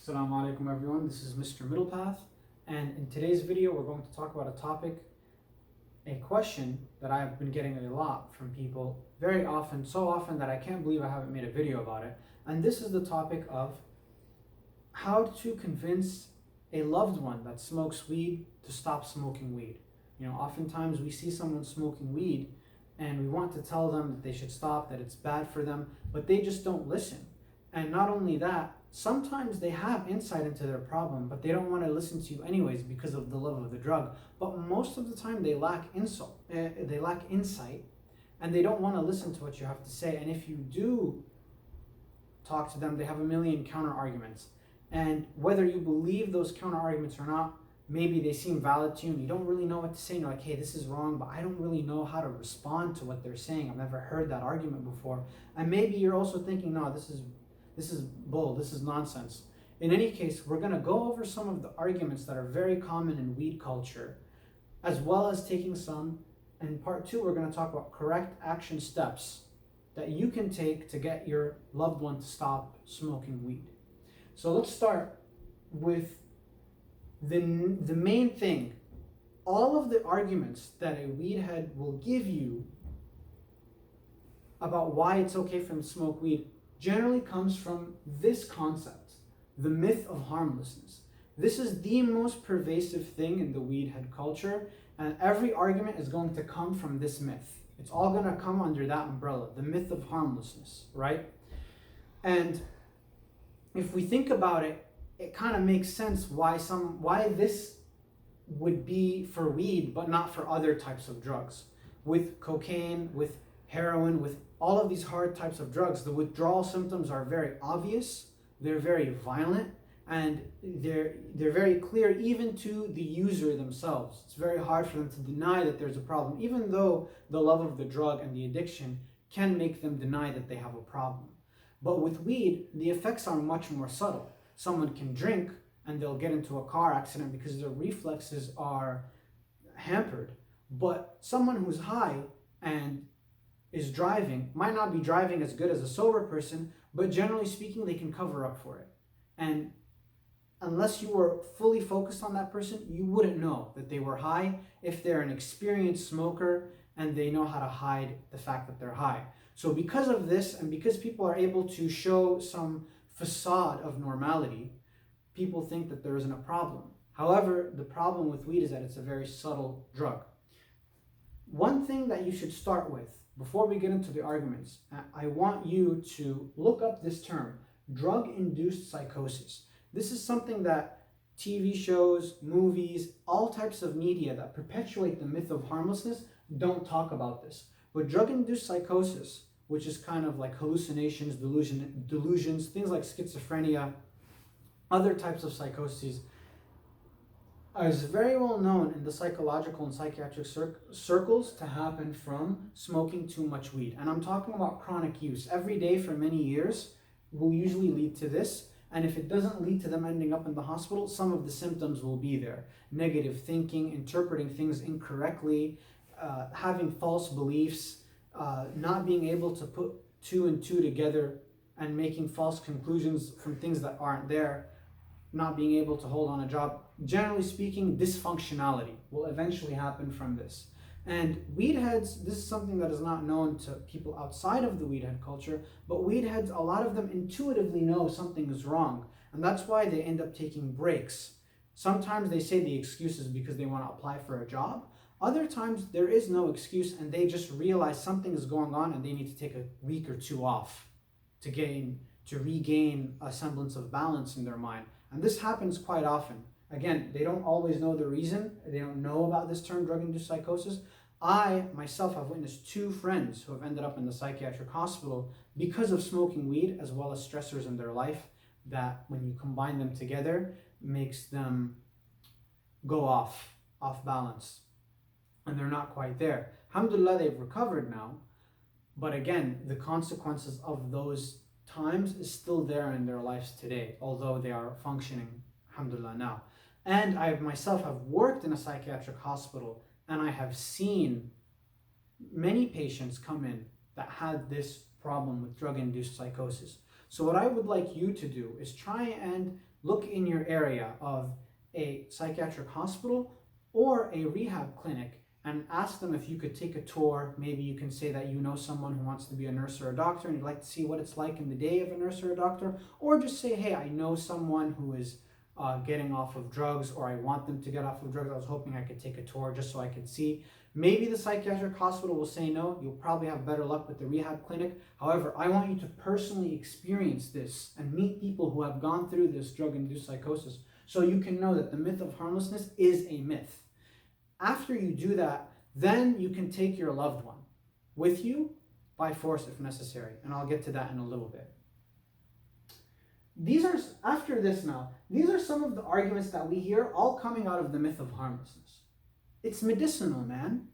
Assalamu alaikum everyone, this is Mr. Middlepath, and in today's video we're going to talk about a topic, a question that I've been getting a lot from people very often, so often that I can't believe I haven't made a video about it. And this is the topic of how to convince a loved one that smokes weed to stop smoking weed. You know, oftentimes we see someone smoking weed and we want to tell them that they should stop, that it's bad for them, but they just don't listen. And not only that, sometimes they have insight into their problem, but they don't want to listen to you anyways because of the love of the drug. But most of the time they lack insight, and they don't want to listen to what you have to say. And if you do talk to them, they have a million counter arguments. And whether you believe those counter arguments or not, maybe they seem valid to you and you don't really know what to say. You're like, hey, this is wrong, but I don't really know how to respond to what they're saying. I've never heard that argument before. And maybe you're also thinking, no, this is bull, this is nonsense. In any case, we're going to go over some of the arguments that are very common in weed culture, as well as taking some. In part two, we're going to talk about correct action steps that you can take to get your loved one to stop smoking weed. So let's start with the main thing. All of the arguments that a weed head will give you about why it's okay for them to smoke weed generally comes from this concept, the myth of harmlessness. This is the most pervasive thing in the weed head culture, and every argument is going to come from this myth. It's all going to come under that umbrella, the myth of harmlessness, right? And if we think about it, it kind of makes sense why this would be for weed but not for other types of drugs. With cocaine, with heroin, with all of these hard types of drugs, the withdrawal symptoms are very obvious, they're very violent, and they're very clear even to the user themselves. It's very hard for them to deny that there's a problem, even though the love of the drug and the addiction can make them deny that they have a problem. But with weed, the effects are much more subtle. Someone can drink and they'll get into a car accident because their reflexes are hampered. But someone who's high and is driving might not be driving as good as a sober person, but generally speaking, they can cover up for it. And unless you were fully focused on that person, you wouldn't know that they were high if they're an experienced smoker and they know how to hide the fact that they're high. So because of this, and because people are able to show some facade of normality, people think that there isn't a problem. However, the problem with weed is that it's a very subtle drug. One thing that you should start with, before we get into the arguments, I want you to look up this term, drug-induced psychosis. This is something that TV shows, movies, all types of media that perpetuate the myth of harmlessness don't talk about this. But drug-induced psychosis, which is kind of like hallucinations, delusions, things like schizophrenia, other types of psychoses, is very well known in the psychological and psychiatric circles to happen from smoking too much weed. And I'm talking about chronic use. Every day for many years will usually lead to this. And if it doesn't lead to them ending up in the hospital, some of the symptoms will be there. Negative thinking, interpreting things incorrectly, having false beliefs, not being able to put two and two together and making false conclusions from things that aren't there, not being able to hold on a job. Generally speaking, dysfunctionality will eventually happen from this. And weed heads, this is something that is not known to people outside of the weed head culture, but weed heads, a lot of them intuitively know something is wrong. And that's why they end up taking breaks. Sometimes they say the excuse is because they want to apply for a job. Other times there is no excuse and they just realize something is going on and they need to take a week or two off to regain a semblance of balance in their mind. And this happens quite often. Again, they don't always know the reason. They don't know about this term, drug-induced psychosis. I, myself, have witnessed two friends who have ended up in the psychiatric hospital because of smoking weed, as well as stressors in their life that, when you combine them together, makes them go off balance. And they're not quite there. Alhamdulillah, they've recovered now. But again, the consequences of those times is still there in their lives today, although they are functioning, alhamdulillah, now. And I myself have worked in a psychiatric hospital, and I have seen many patients come in that had this problem with drug-induced psychosis. So what I would like you to do is try and look in your area of a psychiatric hospital or a rehab clinic and ask them if you could take a tour. Maybe you can say that you know someone who wants to be a nurse or a doctor and you'd like to see what it's like in the day of a nurse or a doctor, or just say, hey, I know someone who is getting off of drugs, or I want them to get off of drugs. I was hoping I could take a tour just so I could see. Maybe the psychiatric hospital will say no. You'll probably have better luck with the rehab clinic. However, I want you to personally experience this and meet people who have gone through this drug-induced psychosis so you can know that the myth of harmlessness is a myth. After you do that, then you can take your loved one with you by force if necessary. And I'll get to that in a little bit. These are some of the arguments that we hear, all coming out of the myth of harmlessness. It's medicinal, man.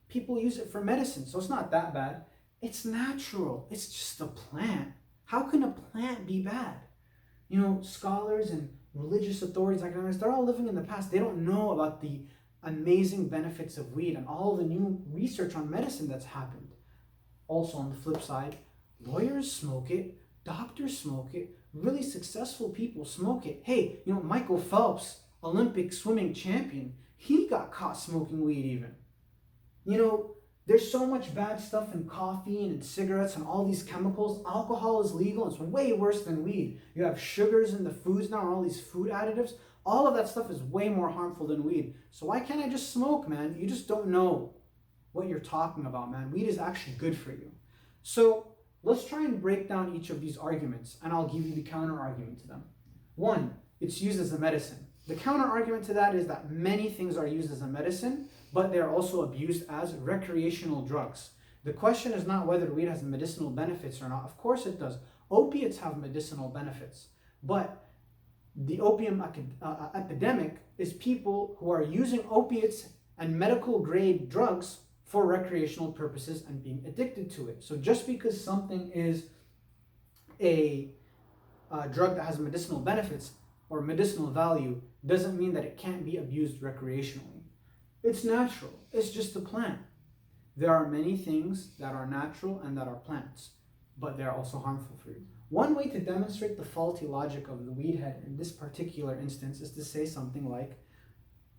People use it for medicine, so it's not that bad. It's natural. It's just a plant. How can a plant be bad? You know, scholars and religious authorities, academics, they're all living in the past. They don't know about the amazing benefits of weed and all the new research on medicine that's happened. Also, on the flip side, lawyers smoke it, doctors smoke it, really successful people smoke it. Hey, you know, Michael Phelps, Olympic swimming champion, he got caught smoking weed even. You know, there's so much bad stuff in coffee and in cigarettes and all these chemicals. Alcohol is legal. It's way worse than weed. You have sugars in the foods now and all these food additives. All of that stuff is way more harmful than weed. So why can't I just smoke, man? You just don't know what you're talking about, man. Weed is actually good for you. So let's try and break down each of these arguments, and I'll give you the counter argument to them. One, it's used as a medicine. The counter argument to that is that many things are used as a medicine, but they're also abused as recreational drugs. The question is not whether weed has medicinal benefits or not. Of course it does. Opiates have medicinal benefits, but the opium epidemic is people who are using opiates and medical grade drugs for recreational purposes and being addicted to it. So just because something is a drug that has medicinal benefits or medicinal value doesn't mean that it can't be abused recreationally. It's natural. It's just a plant. There are many things that are natural and that are plants, but they're also harmful for you. One way to demonstrate the faulty logic of the weed head in this particular instance is to say something like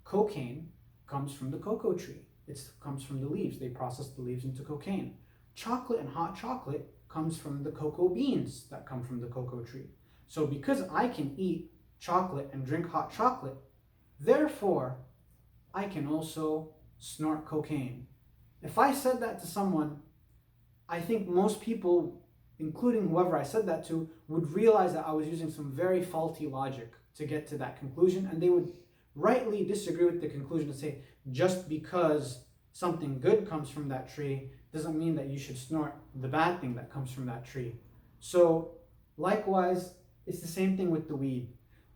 cocaine comes from the cocoa tree. It comes from the leaves. They process the leaves into cocaine. Chocolate and hot chocolate comes from the cocoa beans that come from the cocoa tree. So because I can eat chocolate and drink hot chocolate, therefore I can also snort cocaine. If I said that to someone, I think most people, including whoever I said that to, would realize that I was using some very faulty logic to get to that conclusion, and they would rightly disagree with the conclusion and say, just because something good comes from that tree doesn't mean that you should snort the bad thing that comes from that tree. So likewise, it's the same thing with the weed.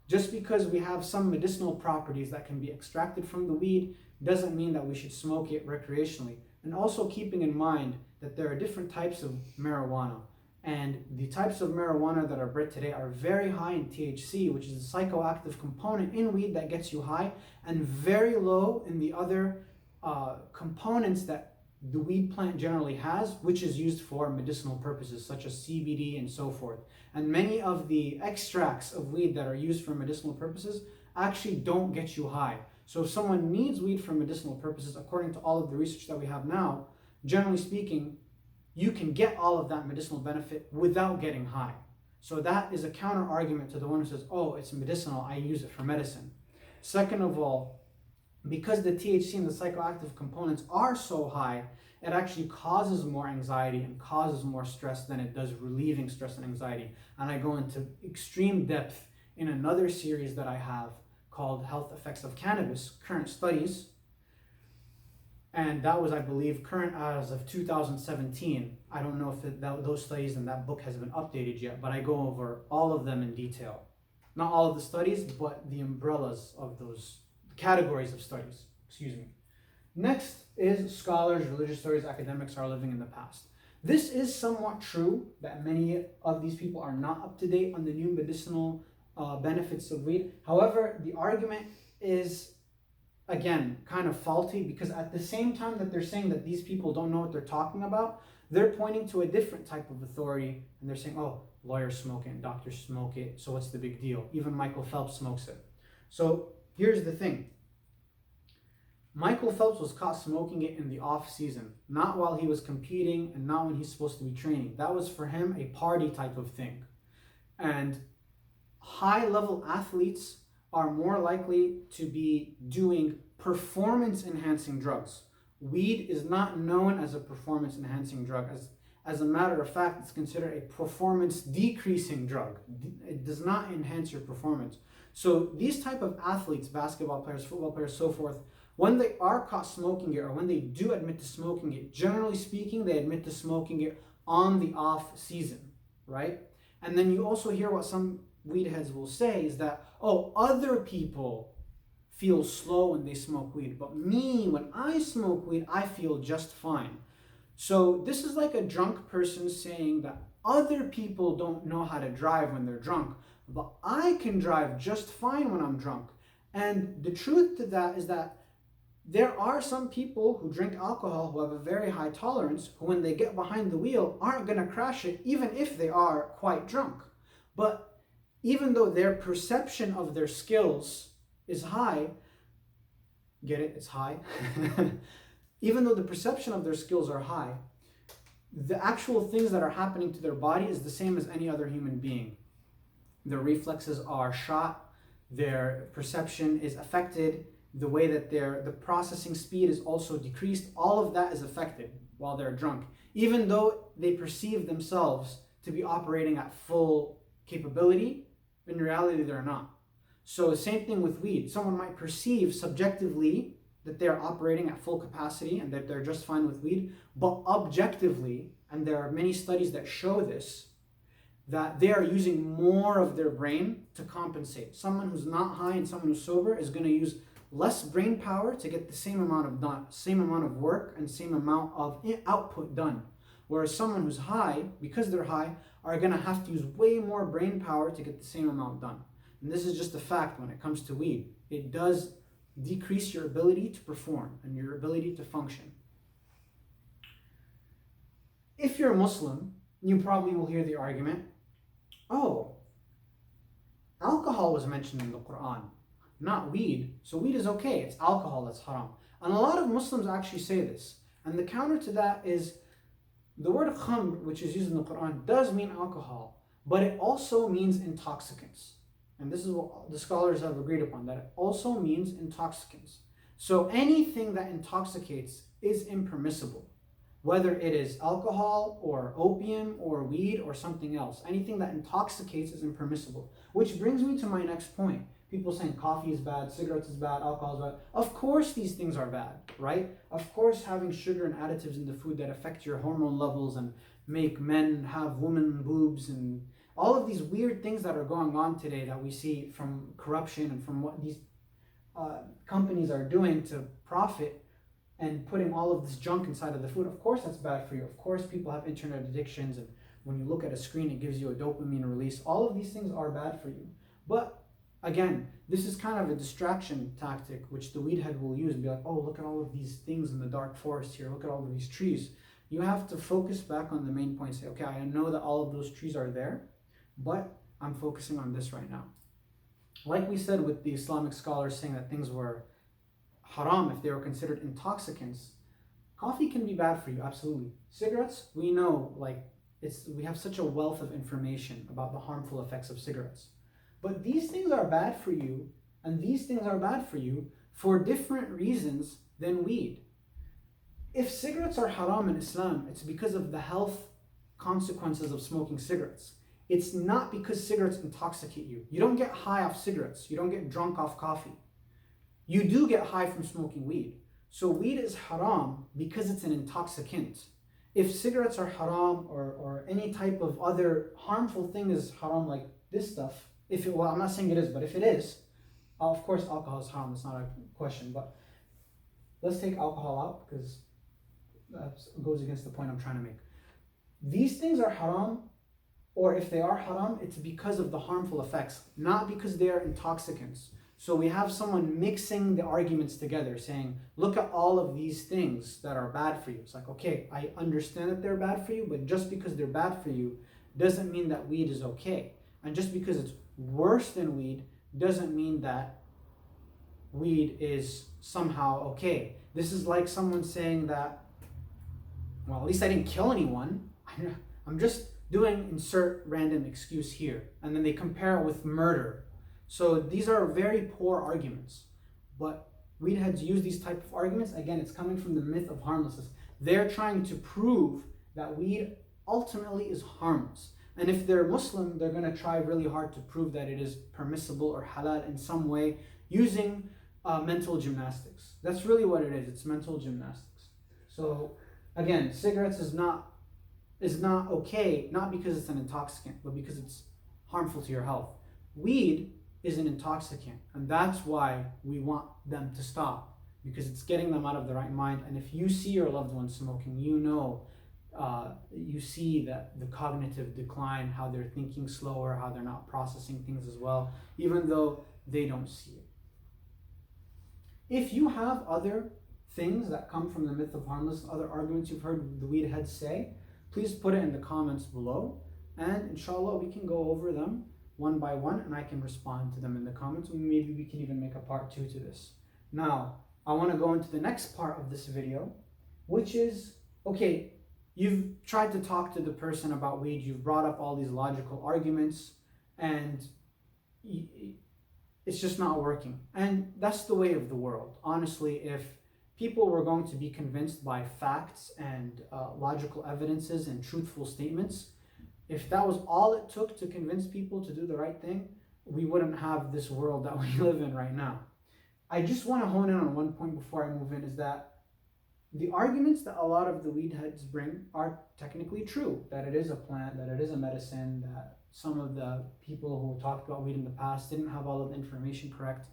Just because we have some medicinal properties that can be extracted from the weed doesn't mean that we should smoke it recreationally. And also keeping in mind that there are different types of marijuana. And the types of marijuana that are bred today are very high in THC, which is a psychoactive component in weed that gets you high, and very low in the other components that the weed plant generally has, which is used for medicinal purposes, such as CBD and so forth. And many of the extracts of weed that are used for medicinal purposes actually don't get you high. So if someone needs weed for medicinal purposes, according to all of the research that we have now, generally speaking, you can get all of that medicinal benefit without getting high. So that is a counter argument to the one who says, oh, it's medicinal, I use it for medicine. Second of all, because the THC and the psychoactive components are so high, it actually causes more anxiety and causes more stress than it does relieving stress and anxiety. And I go into extreme depth in another series that I have called Health Effects of Cannabis, Current Studies. And that was, I believe, current as of 2017. I don't know if those studies and that book has been updated yet, but I go over all of them in detail. Not all of the studies, but the umbrellas of those categories of studies. Excuse me. Next is scholars, religious stories, academics are living in the past. This is somewhat true that many of these people are not up to date on the new medicinal benefits of weed. However, the argument is, again, kind of faulty, because at the same time that they're saying that these people don't know what they're talking about, they're pointing to a different type of authority and they're saying, oh, lawyers smoke it and doctors smoke it, so what's the big deal? Even Michael Phelps smokes it. So here's the thing. Michael Phelps was caught smoking it in the off season, not while he was competing and not when he's supposed to be training. That was for him a party type of thing. And high level athletes are more likely to be doing performance enhancing drugs. Weed is not known as a performance enhancing drug. As a matter of fact, it's considered a performance decreasing drug. It does not enhance your performance. So these type of athletes, basketball players, football players, so forth, when they are caught smoking it, or when they do admit to smoking it, generally speaking, they admit to smoking it on the off season, right? And then you also hear what some weed heads will say is that, oh, other people feel slow when they smoke weed, but me, when I smoke weed, I feel just fine. So this is like a drunk person saying that other people don't know how to drive when they're drunk, but I can drive just fine when I'm drunk. And the truth to that is that there are some people who drink alcohol who have a very high tolerance, who when they get behind the wheel aren't going to crash it, even if they are quite drunk. But even though their perception of their skills is high, get it? It's high. Even though the perception of their skills are high, the actual things that are happening to their body is the same as any other human being. Their reflexes are shot, their perception is affected, the way that the processing speed is also decreased. All of that is affected while they're drunk, even though they perceive themselves to be operating at full capability. In reality, they're not. So the same thing with weed. Someone might perceive subjectively that they're operating at full capacity and that they're just fine with weed, but objectively, and there are many studies that show this, that they are using more of their brain to compensate. Someone who's not high and someone who's sober is going to use less brain power to get the same amount of work and same amount of output done. Whereas someone who's high, because they're high, are going to have to use way more brain power to get the same amount done. And this is just a fact when it comes to weed. It does decrease your ability to perform and your ability to function. If you're a Muslim, you probably will hear the argument, oh, alcohol was mentioned in the Quran, not weed. So weed is okay. It's alcohol that's haram. And a lot of Muslims actually say this. And the counter to that is the word khamr, which is used in the Quran, does mean alcohol, but it also means intoxicants. And this is what the scholars have agreed upon, that it also means intoxicants. So anything that intoxicates is impermissible, whether it is alcohol or opium or weed or something else. Anything that intoxicates is impermissible. Which brings me to my next point. People saying coffee is bad, cigarettes is bad, alcohol is bad. Of course these things are bad, right? Of course having sugar and additives in the food that affect your hormone levels and make men have women boobs and all of these weird things that are going on today that we see from corruption and from what these companies are doing to profit and putting all of this junk inside of the food. Of course that's bad for you. Of course people have internet addictions, and when you look at a screen it gives you a dopamine release. All of these things are bad for you. But again, this is kind of a distraction tactic which the weed head will use and be like, oh, look at all of these things in the dark forest here. Look at all of these trees. You have to focus back on the main point. Say, okay, I know that all of those trees are there, but I'm focusing on this right now. Like we said with the Islamic scholars saying that things were haram if they were considered intoxicants, coffee can be bad for you, absolutely. Cigarettes, we know, we have such a wealth of information about the harmful effects of cigarettes. But these things are bad for you, and these things are bad for you for different reasons than weed. If cigarettes are haram in Islam, it's because of the health consequences of smoking cigarettes. It's not because cigarettes intoxicate you. You don't get high off cigarettes. You don't get drunk off coffee. You do get high from smoking weed. So weed is haram because it's an intoxicant. If cigarettes are haram or any type of other harmful thing is haram, like this stuff, well, I'm not saying it is, but if it is, of course alcohol is haram, it's not a question, but let's take alcohol out because that goes against the point I'm trying to make. These things are haram, or if they are haram, it's because of the harmful effects, not because they are intoxicants. So we have someone mixing the arguments together, saying, look at all of these things that are bad for you. It's like, okay, I understand that they're bad for you, but just because they're bad for you doesn't mean that weed is okay. And just because it's worse than weed doesn't mean that weed is somehow okay. This is like someone saying that, well, at least I didn't kill anyone. I'm just doing insert random excuse here. And then they compare it with murder. So these are very poor arguments. But weed heads use these type of arguments. Again, it's coming from the myth of harmlessness. They're trying to prove that weed ultimately is harmless. And if they're Muslim, they're going to try really hard to prove that it is permissible or halal in some way using mental gymnastics. That's really what it is. It's mental gymnastics. So again, cigarettes is not okay, not because it's an intoxicant, but because it's harmful to your health. Weed is an intoxicant, and that's why we want them to stop, because it's getting them out of the right mind. And if you see your loved one smoking, you see that the cognitive decline, how they're thinking slower, how they're not processing things as well, even though they don't see it. If you have other things that come from the myth of harmless, other arguments you've heard the weed heads say, please put it in the comments below, and inshallah we can go over them one by one, and I can respond to them in the comments, and maybe we can even make a part 2 to this. Now, I want to go into the next part of this video, which is, okay, you've tried to talk to the person about weed, you've brought up all these logical arguments, and it's just not working. And that's the way of the world. Honestly, if people were going to be convinced by facts and logical evidences and truthful statements, if that was all it took to convince people to do the right thing, we wouldn't have this world that we live in right now. I just want to hone in on one point before I move in, is that the arguments that a lot of the weed heads bring are technically true, that it is a plant, that it is a medicine, that some of the people who talked about weed in the past didn't have all of the information correct.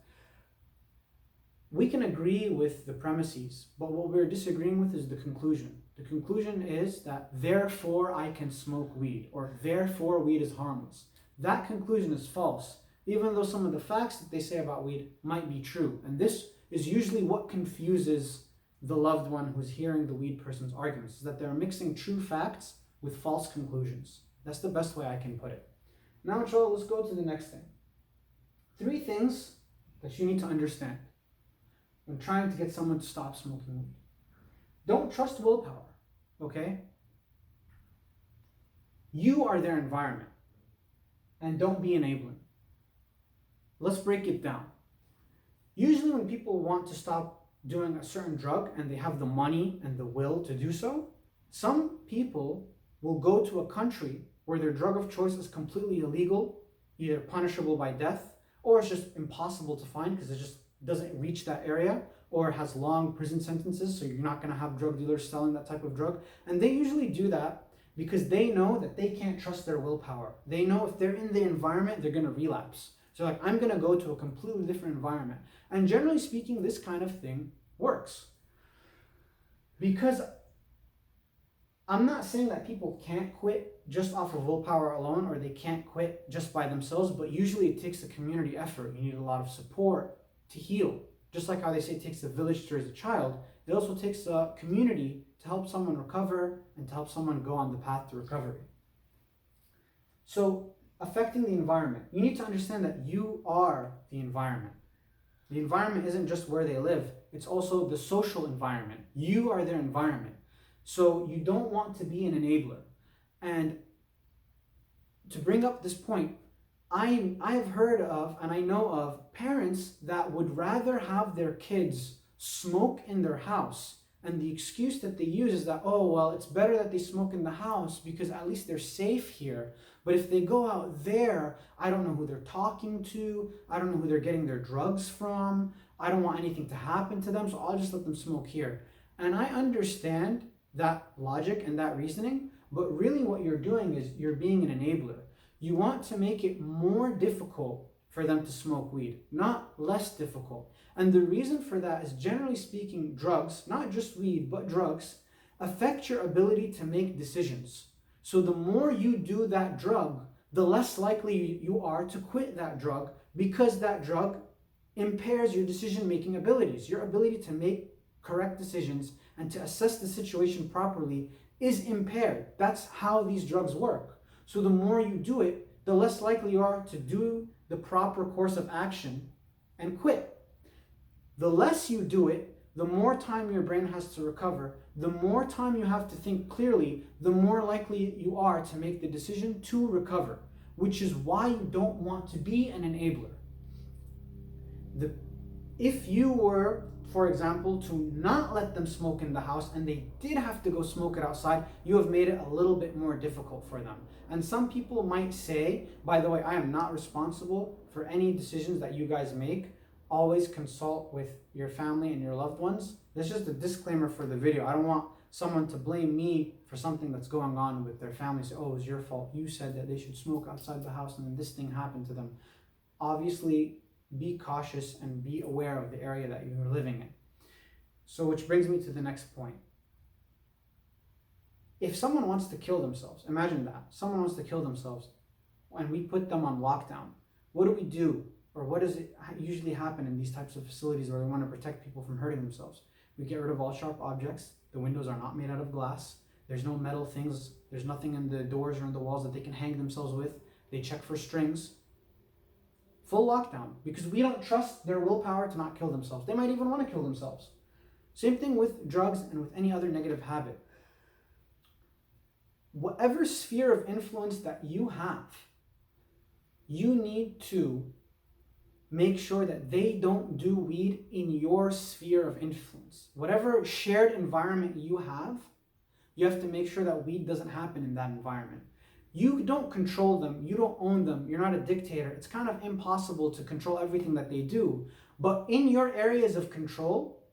We can agree with the premises, but what we're disagreeing with is the conclusion. The conclusion is that therefore I can smoke weed, or therefore weed is harmless. That conclusion is false, even though some of the facts that they say about weed might be true. And this is usually what confuses the loved one who's hearing the weed person's arguments, is that they're mixing true facts with false conclusions. That's the best way I can put it. Now, inshallah, let's go to the next thing. 3 things that you need to understand when trying to get someone to stop smoking weed. Don't trust willpower, okay? You are their environment, and don't be enabling. Let's break it down. Usually when people want to stop doing a certain drug and they have the money and the will to do so, some people will go to a country where their drug of choice is completely illegal, either punishable by death, or it's just impossible to find because it just doesn't reach that area, or has long prison sentences, so you're not going to have drug dealers selling that type of drug. And they usually do that because they know that they can't trust their willpower. They know if they're in the environment, they're going to relapse. So like, I'm going to go to a completely different environment. And generally speaking, this kind of thing works. Because I'm not saying that people can't quit just off of willpower alone, or they can't quit just by themselves, but usually it takes a community effort. You need a lot of support to heal. Just like how they say it takes a village to raise a child, it also takes a community to help someone recover and to help someone go on the path to recovery. So, affecting the environment. You need to understand that you are the environment. The environment isn't just where they live, it's also the social environment. You are their environment. So you don't want to be an enabler. And to bring up this point, I've heard of, and I know of, parents that would rather have their kids smoke in their house. And the excuse that they use is that, oh, well, it's better that they smoke in the house because at least they're safe here. But if they go out there, I don't know who they're talking to. I don't know who they're getting their drugs from. I don't want anything to happen to them, so I'll just let them smoke here. And I understand that logic and that reasoning, but really what you're doing is you're being an enabler. You want to make it more difficult for them to smoke weed, not less difficult. And the reason for that is, generally speaking, drugs, not just weed, but drugs, affect your ability to make decisions. So the more you do that drug, the less likely you are to quit that drug, because that drug impairs your decision-making abilities. Your ability to make correct decisions and to assess the situation properly is impaired. That's how these drugs work. So the more you do it, the less likely you are to do the proper course of action and quit. The less you do it, the more time your brain has to recover, the more time you have to think clearly, the more likely you are to make the decision to recover, which is why you don't want to be an enabler. If you were, for example, to not let them smoke in the house and they did have to go smoke it outside, you have made it a little bit more difficult for them. And some people might say, by the way, I am not responsible for any decisions that you guys make. Always consult with your family and your loved ones. That's just a disclaimer for the video. I don't want someone to blame me for something that's going on with their family. Say, oh, it was your fault. You said that they should smoke outside the house and then this thing happened to them. Obviously, be cautious and be aware of the area that you're living in. So which brings me to the next point. If someone wants to kill themselves, imagine that. Someone wants to kill themselves and we put them on lockdown. What do we do? Or what does it usually happen in these types of facilities where they want to protect people from hurting themselves? We get rid of all sharp objects. The windows are not made out of glass. There's no metal things. There's nothing in the doors or in the walls that they can hang themselves with. They check for strings. Full lockdown, because we don't trust their willpower to not kill themselves. They might even want to kill themselves. Same thing with drugs and with any other negative habit. Whatever sphere of influence that you have, you need to make sure that they don't do weed in your sphere of influence. Whatever shared environment you have to make sure that weed doesn't happen in that environment. You don't control them, you don't own them, you're not a dictator. It's kind of impossible to control everything that they do. But in your areas of control,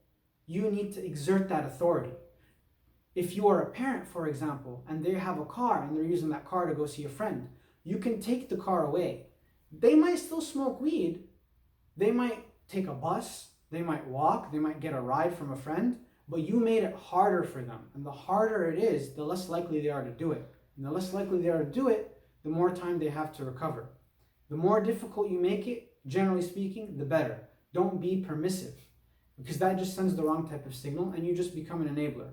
you need to exert that authority. If you are a parent, for example, and they have a car and they're using that car to go see a friend, you can take the car away. They might still smoke weed. They might take a bus, they might walk, they might get a ride from a friend, but you made it harder for them. And the harder it is, the less likely they are to do it. And the less likely they are to do it, the more time they have to recover. The more difficult you make it, generally speaking, the better. Don't be permissive, because that just sends the wrong type of signal and you just become an enabler.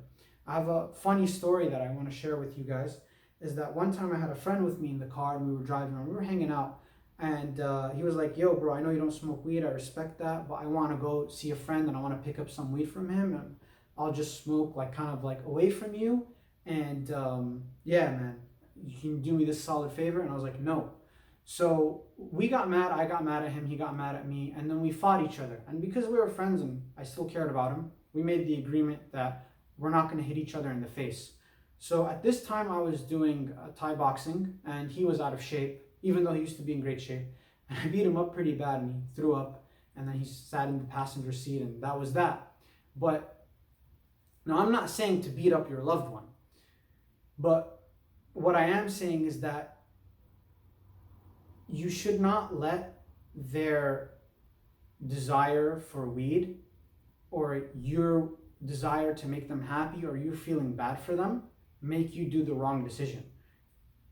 I have a funny story that I want to share with you guys, is that one time I had a friend with me in the car and we were driving and we were hanging out. And he was like, yo, bro, I know you don't smoke weed. I respect that. But I want to go see a friend and I want to pick up some weed from him. And I'll just smoke kind of away from you. And yeah, man, you can do me this solid favor. And I was like, no. So we got mad. I got mad at him. He got mad at me. And then we fought each other. And because we were friends and I still cared about him, we made the agreement that we're not going to hit each other in the face. So at this time I was doing Thai boxing and he was out of shape, even though he used to be in great shape. And I beat him up pretty bad and he threw up and then he sat in the passenger seat and that was that. But now I'm not saying to beat up your loved one, but what I am saying is that you should not let their desire for weed or your desire to make them happy or you feeling bad for them make you do the wrong decision.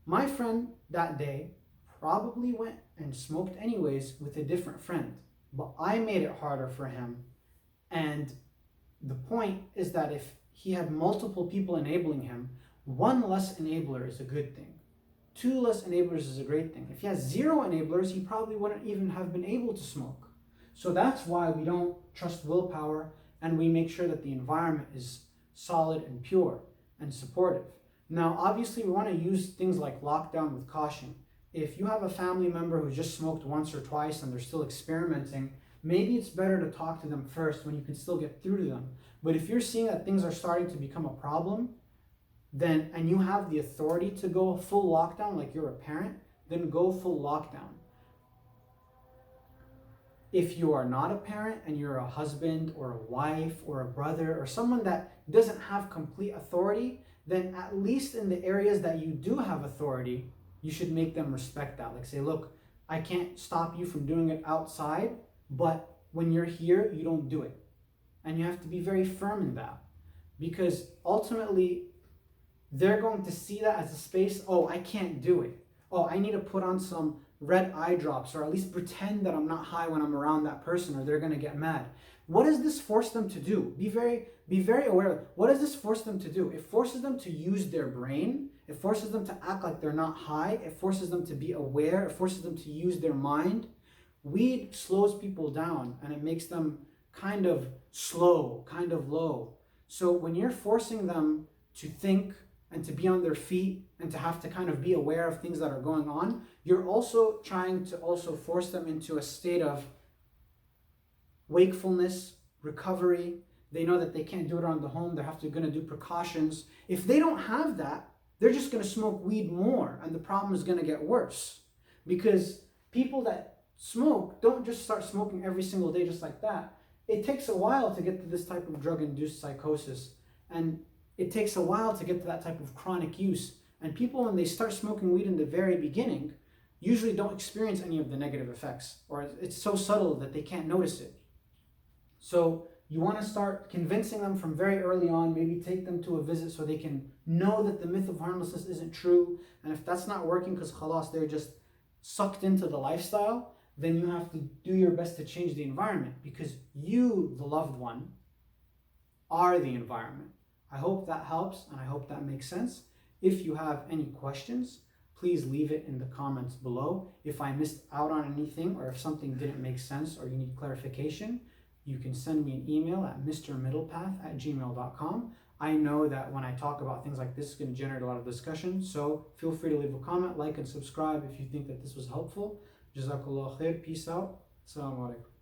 My friend that day probably went and smoked anyways with a different friend, but I made it harder for him. And the point is that if he had multiple people enabling him, one less enabler is a good thing. 2 less enablers is a great thing. If he has 0 enablers, he probably wouldn't even have been able to smoke. So that's why we don't trust willpower and we make sure that the environment is solid and pure and supportive. Now, obviously, we want to use things like lockdown with caution. If you have a family member who just smoked once or twice and they're still experimenting, maybe it's better to talk to them first when you can still get through to them. But if you're seeing that things are starting to become a problem, then and you have the authority to go full lockdown, like you're a parent, then go full lockdown. If you are not a parent and you're a husband or a wife or a brother or someone that doesn't have complete authority, then at least in the areas that you do have authority, you should make them respect that. Like say, look, I can't stop you from doing it outside, but when you're here, you don't do it. And you have to be very firm in that, because ultimately they're going to see that as a space. Oh, I can't do it. Oh, I need to put on some red eye drops or at least pretend that I'm not high when I'm around that person or they're going to get mad. What does this force them to do? Be very aware. What does this force them to do? It forces them to use their brain It forces them to act like they're not high. It forces them to be aware. It forces them to use their mind. Weed slows people down and it makes them kind of slow, kind of low. So when you're forcing them to think and to be on their feet and to have to kind of be aware of things that are going on, you're also trying to also force them into a state of wakefulness, recovery. They know that they can't do it on the home. They're going to do precautions. If they don't have that, they're just going to smoke weed more, and the problem is going to get worse. Because people that smoke don't just start smoking every single day just like that. It takes a while to get to this type of drug-induced psychosis, and it takes a while to get to that type of chronic use. And people, when they start smoking weed in the very beginning, usually don't experience any of the negative effects, or it's so subtle that they can't notice it. So you want to start convincing them from very early on, maybe take them to a visit so they can know that the myth of harmlessness isn't true. And if that's not working because khalas, they're just sucked into the lifestyle, then you have to do your best to change the environment, because you, the loved one, are the environment. I hope that helps and I hope that makes sense. If you have any questions, please leave it in the comments below. If I missed out on anything, or if something didn't make sense or you need clarification, you can send me an email at mrmiddlepath@gmail.com. I know that when I talk about things like this, it's going to generate a lot of discussion. So feel free to leave a comment, like, and subscribe if you think that this was helpful. Jazakallah khair. Peace out. Assalamu alaikum.